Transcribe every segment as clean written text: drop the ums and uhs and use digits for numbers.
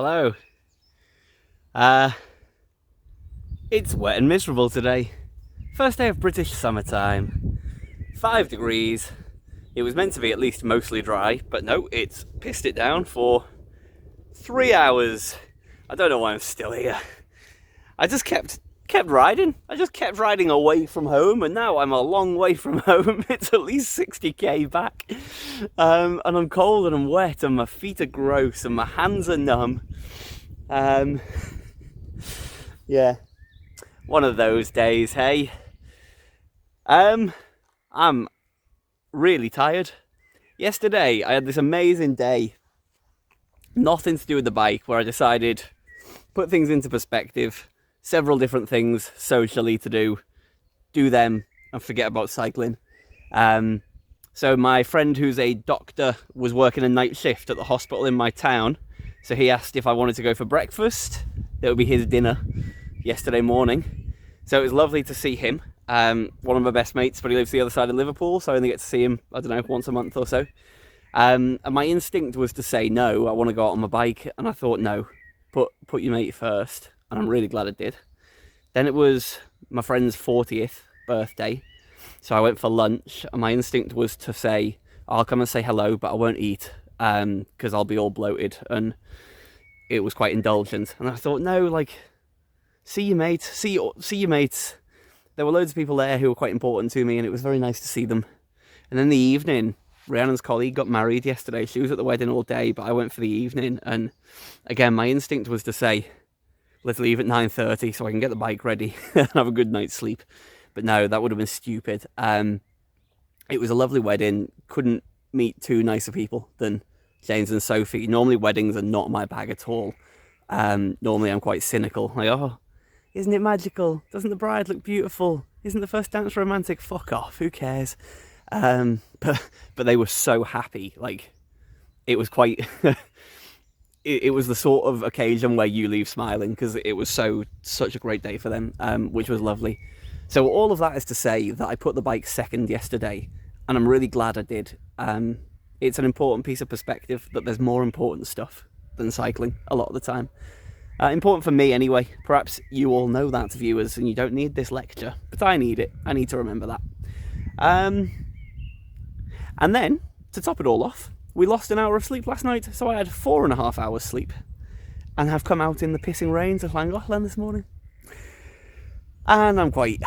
Hello. It's wet and miserable today. First day of British summertime. 5 degrees. It was meant to be at least mostly dry, but no, it's pissed it down for 3 hours. I don't know why I'm still here. I just kept riding. I just kept riding away from home, and now I'm a long way from home. It's at least 60k back. And I'm cold and I'm wet and my feet are gross and my hands are numb. Yeah, one of those days, hey. I'm really tired. Yesterday, I had this amazing day. Nothing to do with the bike, where I decided put things into perspective. Several different things socially to do them and forget about cycling. So my friend who's a doctor was working a night shift at the hospital in my town. So he asked if I wanted to go for breakfast. That would be his dinner yesterday morning. So it was lovely to see him. One of my best mates, but he lives the other side of Liverpool, so I only get to see him, I don't know, once a month or so. And my instinct was to say no, I want to go out on my bike, and I thought no, put your mate first, and I'm really glad I did. Then it was my friend's 40th birthday, so I went for lunch, and my instinct was to say, I'll come and say hello, but I won't eat, because I'll be all bloated, and it was quite indulgent. And I thought, no, like, see your mates, see your mates. There were loads of people there who were quite important to me, and it was very nice to see them. And then the evening, Rhiannon's colleague got married yesterday. She was at the wedding all day, but I went for the evening. And again, my instinct was to say, let's leave at 9:30 so I can get the bike ready and have a good night's sleep. But no, that would have been stupid. It was a lovely wedding. Couldn't meet two nicer people than James and Sophie. Normally weddings are not my bag at all. Normally I'm quite cynical. Like, oh, isn't it magical? Doesn't the bride look beautiful? Isn't the first dance romantic? Fuck off, who cares? But they were so happy. Like, it was quite... it was the sort of occasion where you leave smiling, because it was such a great day for them, which was lovely. So all of that is to say that I put the bike second yesterday, and I'm really glad I did. It's an important piece of perspective that there's more important stuff than cycling a lot of the time. Important for me anyway. Perhaps you all know that, viewers, and you don't need this lecture, but I need it. I need to remember that. And then, to top it all off, we lost an hour of sleep last night, so I had 4.5 hours sleep, and have come out in the pissing rain to Ochr this morning. And I'm quite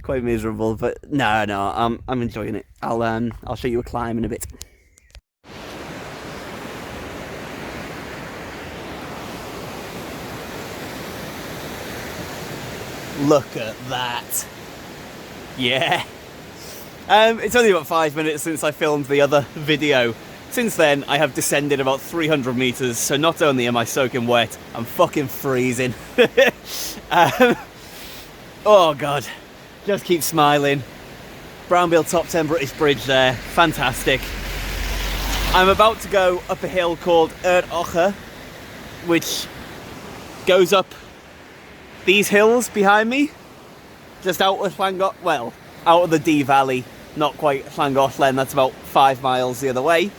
quite miserable, but no, I'm enjoying it. I'll show you a climb in a bit. Look at that. Yeah. It's only about 5 minutes since I filmed the other video. Since then, I have descended about 300 meters, so not only am I soaking wet, I'm fucking freezing. Oh god. Just keep smiling. Brownbill top 10 British Bridge there. Fantastic. I'm about to go up a hill called Ochr, which goes up these hills behind me, just out of out of the Dee Valley, not quite Ochr, that's about 5 miles the other way.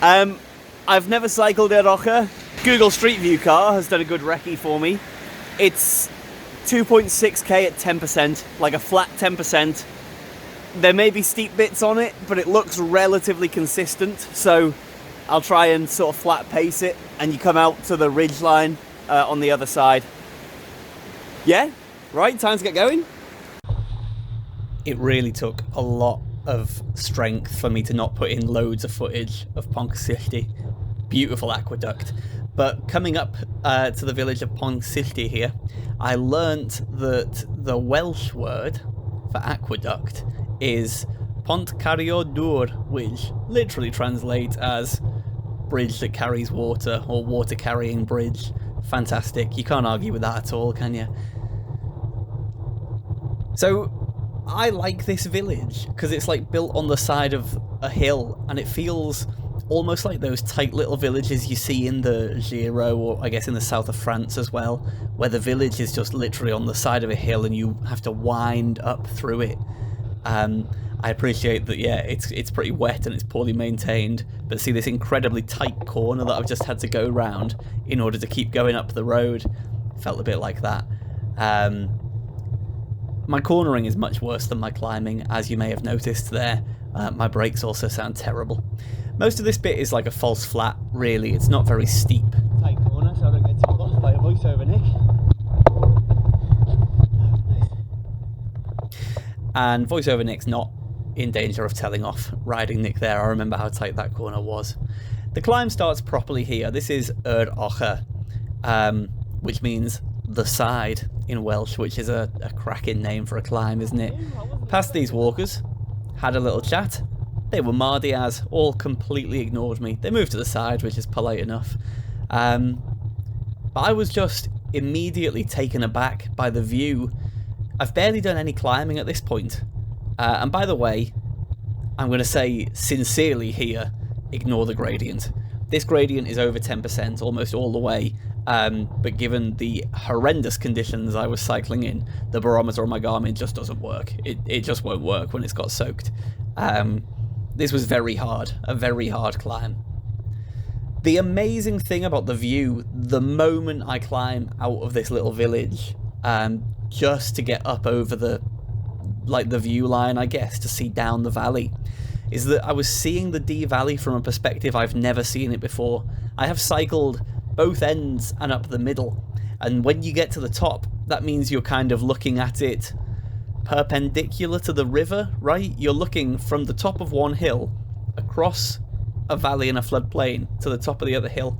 I've never cycled Ochr. Google Street View car has done a good recce for me. It's 2.6k at 10%, like a flat 10%. There may be steep bits on it, but it looks relatively consistent, so I'll try and sort of flat pace it, and you come out to the ridge line on the other side. Yeah, right, time to get going. It really took a lot of strength for me to not put in loads of footage of Pontcysyllte. Beautiful aqueduct. But coming up to the village of Pontcysyllte here, I learnt that the Welsh word for aqueduct is Pont Carrio Dŵr, which literally translates as bridge that carries water, or water carrying bridge. Fantastic. You can't argue with that at all, can you? So I like this village because it's like built on the side of a hill, and it feels almost like those tight little villages you see in the Giro, or I guess in the south of France as well, where the village is just literally on the side of a hill and you have to wind up through it. I appreciate that, yeah, it's pretty wet and it's poorly maintained, but see this incredibly tight corner that I've just had to go round in order to keep going up the road. Felt a bit like that. My cornering is much worse than my climbing, as you may have noticed there. My brakes also sound terrible. Most of this bit is like a false flat, really. It's not very steep. Tight corner, so I don't get told off by a voiceover, Nick. And voiceover Nick's not in danger of telling off riding Nick there. I remember how tight that corner was. The climb starts properly here. This is Ochr, which means the side in Welsh, which is a cracking name for a climb, isn't it? Past these walkers, had a little chat. They were mardy as, all completely ignored me. They moved to the side, which is polite enough. But I was just immediately taken aback by the view. I've barely done any climbing at this point. And by the way, I'm going to say sincerely here, ignore the gradient. This gradient is over 10% almost all the way, but given the horrendous conditions I was cycling in, the barometer on my Garmin just doesn't work. It just won't work when it's got soaked. This was very hard, a very hard climb. The amazing thing about the view, the moment I climb out of this little village, just to get up over the view line, I guess, to see down the valley, is that I was seeing the Dee Valley from a perspective I've never seen it before. I have cycled both ends and up the middle, and when you get to the top, that means you're kind of looking at it perpendicular to the river, right? You're looking from the top of one hill across a valley and a floodplain to the top of the other hill.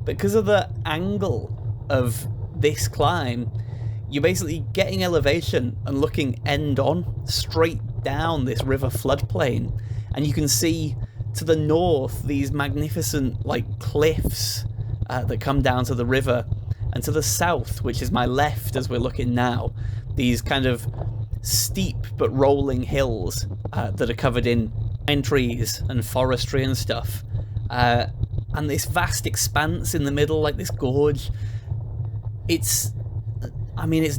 Because of the angle of this climb, you're basically getting elevation and looking end on, straight down this river floodplain. And you can see to the north these magnificent cliffs that come down to the river. And to the south, which is my left as we're looking now, these kind of steep but rolling hills that are covered in pine trees and forestry and stuff. And this vast expanse in the middle, like this gorge. It's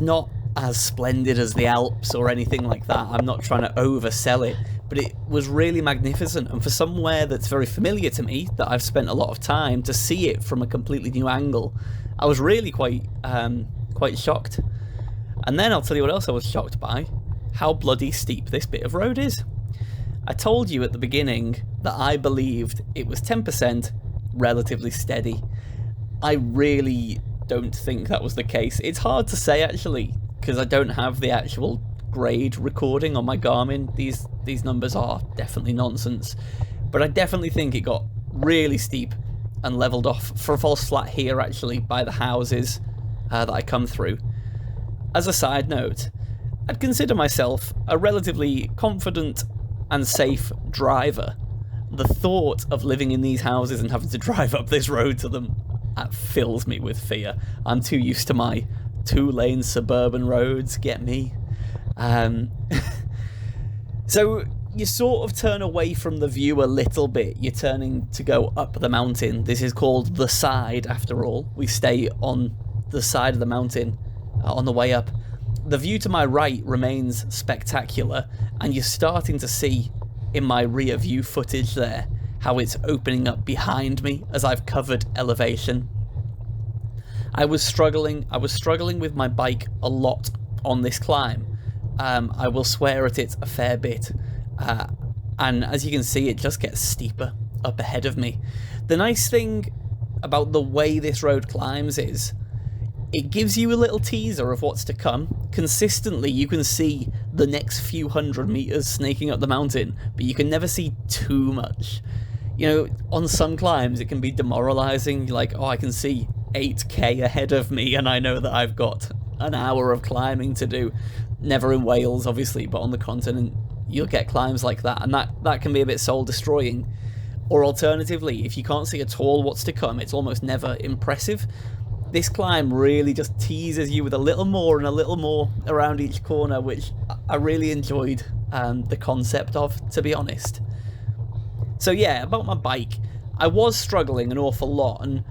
not as splendid as the Alps or anything like that. I'm not trying to oversell it, but it was really magnificent. And for somewhere that's very familiar to me, that I've spent a lot of time, to see it from a completely new angle, I was really quite shocked. And then I'll tell you what else I was shocked by: how bloody steep this bit of road is. I told you at the beginning that I believed it was 10% relatively steady. I really don't think that was the case. It's hard to say actually, because I don't have the actual grade recording on my Garmin. These numbers are definitely nonsense, but I definitely think it got really steep and leveled off for a false flat here actually by the houses that I come through. As a side note, I'd consider myself a relatively confident and safe driver. The thought of living in these houses and having to drive up this road to them, that fills me with fear. I'm too used to my 2-lane suburban roads, get me? So you sort of turn away from the view a little bit. You're turning to go up the mountain. This is called the side, after all. We stay on the side of the mountain on the way up. The view to my right remains spectacular, and you're starting to see in my rear view footage there how it's opening up behind me as I've covered elevation. I was struggling with my bike a lot on this climb. I will swear at it a fair bit, and as you can see, it just gets steeper up ahead of me. The nice thing about the way this road climbs is it gives you a little teaser of what's to come. Consistently, you can see the next few hundred meters snaking up the mountain, but you can never see too much. You know, on some climbs, it can be demoralizing. You're like, oh, I can see 8k ahead of me, and I know that I've got an hour of climbing to do. Never in Wales, obviously, but on the continent, you'll get climbs like that, and that can be a bit soul-destroying. Or alternatively, if you can't see at all what's to come, it's almost never impressive. This climb really just teases you with a little more and a little more around each corner, which I really enjoyed the concept of, to be honest. So yeah, about my bike, I was struggling an awful lot, and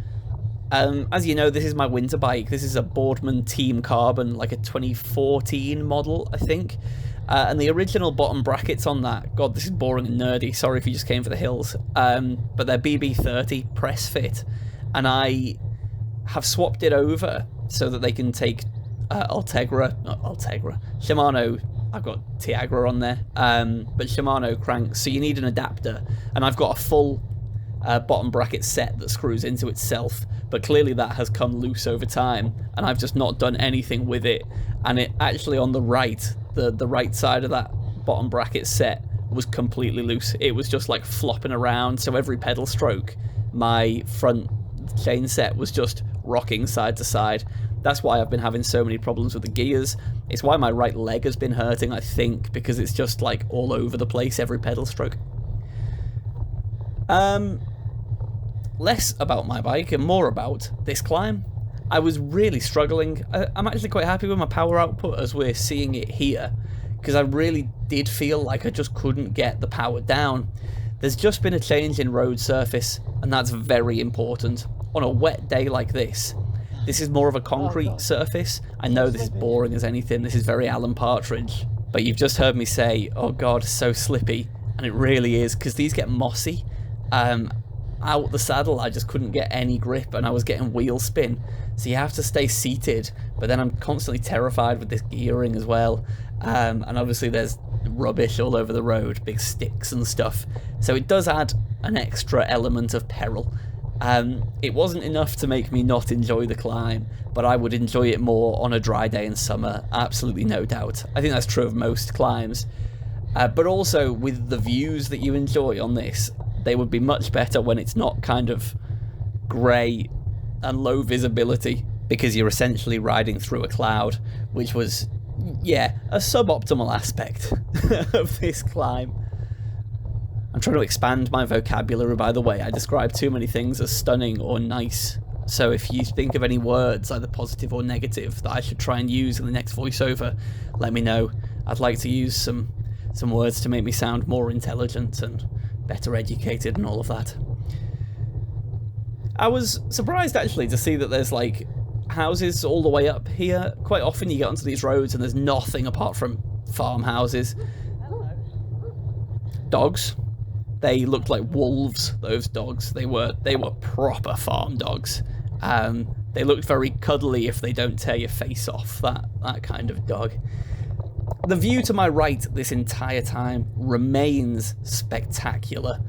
as you know, this is my winter bike. This is a Boardman Team Carbon, like a 2014 model, I think. And the original bottom brackets on that, God, this is boring and nerdy, sorry if you just came for the hills, but they're BB30 press fit, and I have swapped it over so that they can take Shimano, I've got Tiagra on there, but Shimano cranks, so you need an adapter, and I've got a full bottom bracket set that screws into itself, but clearly that has come loose over time, and I've just not done anything with it, and it actually on the right, the right side of that bottom bracket set was completely loose. It was just like flopping around, so every pedal stroke, my front chain set was just rocking side to side. That's why I've been having so many problems with the gears. It's why my right leg has been hurting, I think, because it's just like all over the place every pedal stroke. Less about my bike and more about this climb. I was really struggling. I'm actually quite happy with my power output as we're seeing it here, because I really did feel like I just couldn't get the power down. There's just been a change in road surface, and that's very important. On a wet day like this is more of a concrete surface. I know this is boring as anything, this is very Alan Partridge, but you've just heard me say, oh god, so slippy, and it really is, because these get mossy. Out the saddle I just couldn't get any grip, and I was getting wheel spin, so you have to stay seated, but then I'm constantly terrified with this gearing as well, and obviously there's rubbish all over the road, big sticks and stuff, so it does add an extra element of peril. It wasn't enough to make me not enjoy the climb, but I would enjoy it more on a dry day in summer, absolutely no doubt. I think that's true of most climbs, but also with the views that you enjoy on this, they would be much better when it's not kind of grey and low visibility, because you're essentially riding through a cloud, which was, yeah, a suboptimal aspect of this climb. I'm trying to expand my vocabulary, by the way. I describe too many things as stunning or nice, so if you think of any words, either positive or negative, that I should try and use in the next voiceover, let me know. I'd like to use some words to make me sound more intelligent and better educated and all of that. I was surprised actually to see that there's like houses all the way up here. Quite often you get onto these roads and there's nothing apart from farmhouses. Dogs. They looked like wolves, those dogs. They were proper farm dogs. They looked very cuddly if they don't tear your face off, that kind of dog. The view to my right this entire time remains spectacular.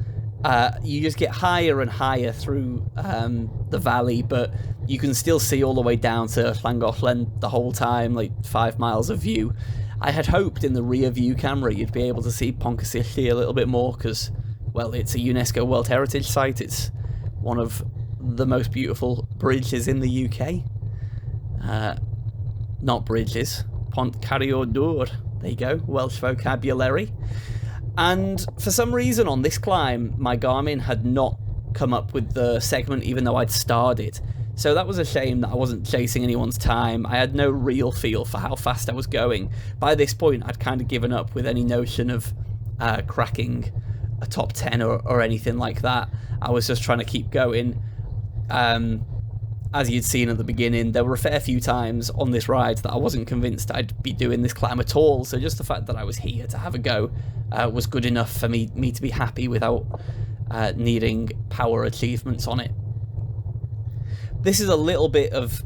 You just get higher and higher through the valley, but you can still see all the way down to Llangollen the whole time, like 5 miles of view. I had hoped in the rear view camera you'd be able to see Pontcysylltu a little bit more, because, well, it's a UNESCO World Heritage Site. It's one of the most beautiful bridges in the UK. Not bridges. Pont Carriodur. There you go, Welsh vocabulary. And for some reason on this climb, my Garmin had not come up with the segment even though I'd starred it. So that was a shame that I wasn't chasing anyone's time. I had no real feel for how fast I was going. By this point, I'd kind of given up with any notion of cracking a top 10 or anything like that. I was just trying to keep going. As you'd seen at the beginning, there were a fair few times on this ride that I wasn't convinced I'd be doing this climb at all, so just the fact that I was here to have a go was good enough for me to be happy without needing power achievements on it. This is a little bit of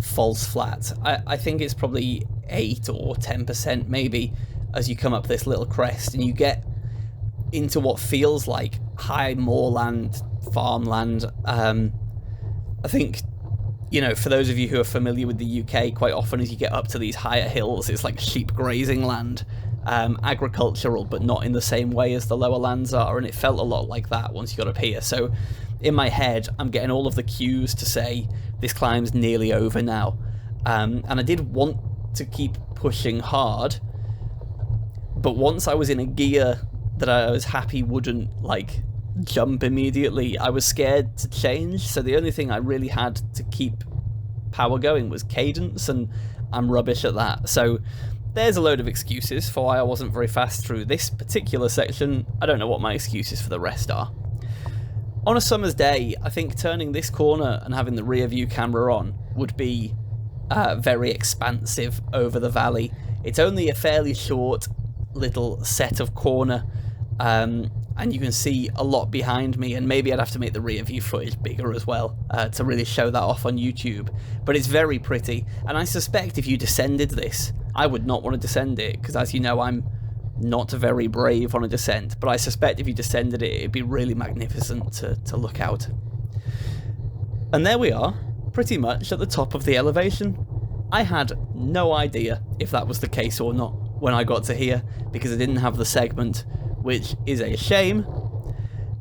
false flat. I think it's probably 8 or 10% maybe as you come up this little crest and you get into what feels like high moorland, farmland. I think, you know, for those of you who are familiar with the UK, quite often as you get up to these higher hills, it's like sheep grazing land, agricultural, but not in the same way as the lower lands are, and it felt a lot like that once you got up here. So in my head, I'm getting all of the cues to say this climb's nearly over now, and I did want to keep pushing hard, but once I was in a gear that I was happy wouldn't, like, jump immediately, I was scared to change, so the only thing I really had to keep power going was cadence, and I'm rubbish at that. So there's a load of excuses for why I wasn't very fast through this particular section. I don't know what my excuses for the rest are. On a summer's day, I think turning this corner and having the rear view camera on would be very expansive over the valley. It's only a fairly short little set of corner, and you can see a lot behind me, and maybe I'd have to make the rear view footage bigger as well to really show that off on YouTube. But it's very pretty, and I suspect if you descended this, I would not want to descend it, because as you know, I'm not very brave on a descent, but I suspect if you descended it, it'd be really magnificent to look out. And there we are, pretty much at the top of the elevation. I had no idea if that was the case or not when I got to here, because I didn't have the segment, which is a shame,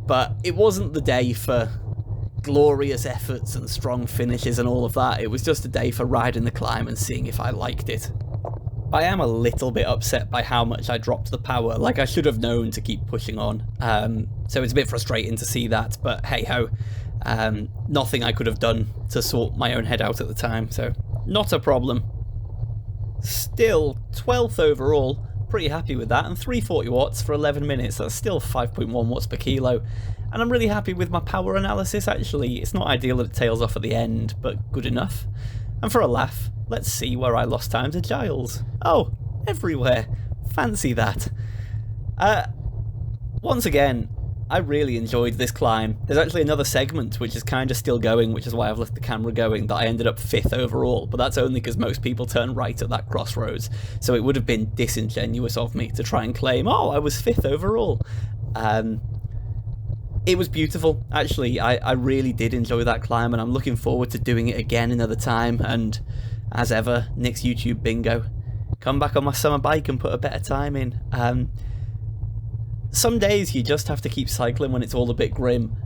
but it wasn't the day for glorious efforts and strong finishes and all of that. It was just a day for riding the climb and seeing if I liked it. I am a little bit upset by how much I dropped the power. Like, I should have known to keep pushing on. So it's a bit frustrating to see that, but hey ho. Nothing I could have done to sort my own head out at the time, so not a problem. Still, 12th overall, pretty happy with that, and 340 watts for 11 minutes, that's still 5.1 watts per kilo. And I'm really happy with my power analysis, actually. It's not ideal that it tails off at the end, but good enough. And for a laugh, let's see where I lost time to Giles. Oh, everywhere. Fancy that. Once again, I really enjoyed this climb. There's actually another segment which is kind of still going, which is why I've left the camera going, that I ended up 5th overall, but that's only because most people turn right at that crossroads, so it would have been disingenuous of me to try and claim, oh, I was 5th overall. It was beautiful, actually. I really did enjoy that climb, and I'm looking forward to doing it again another time, and as ever, next YouTube bingo, come back on my summer bike and put a better time in. Some days you just have to keep cycling when it's all a bit grim,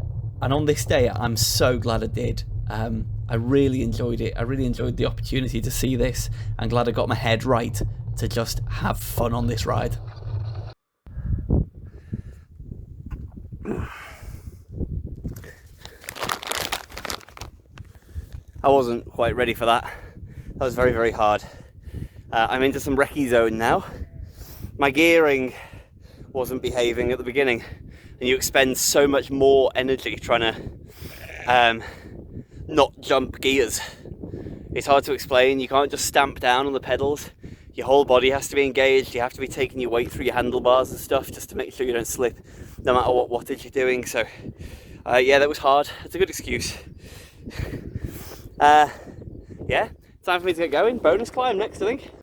and on this day I'm so glad I did. I really enjoyed it. I really enjoyed the opportunity to see this. I'm glad I got my head right to just have fun on this ride. I wasn't quite ready for that. That was very, very hard. I'm into some recce zone now. My gearing wasn't behaving at the beginning, and you expend so much more energy trying to not jump gears. It's hard to explain. You can't just stamp down on the pedals. Your whole body has to be engaged. You have to be taking your weight through your handlebars and stuff just to make sure you don't slip, no matter what wattage you're doing. So yeah, that was hard. It's a good excuse. Yeah, time for me to get going. Bonus climb next, I think.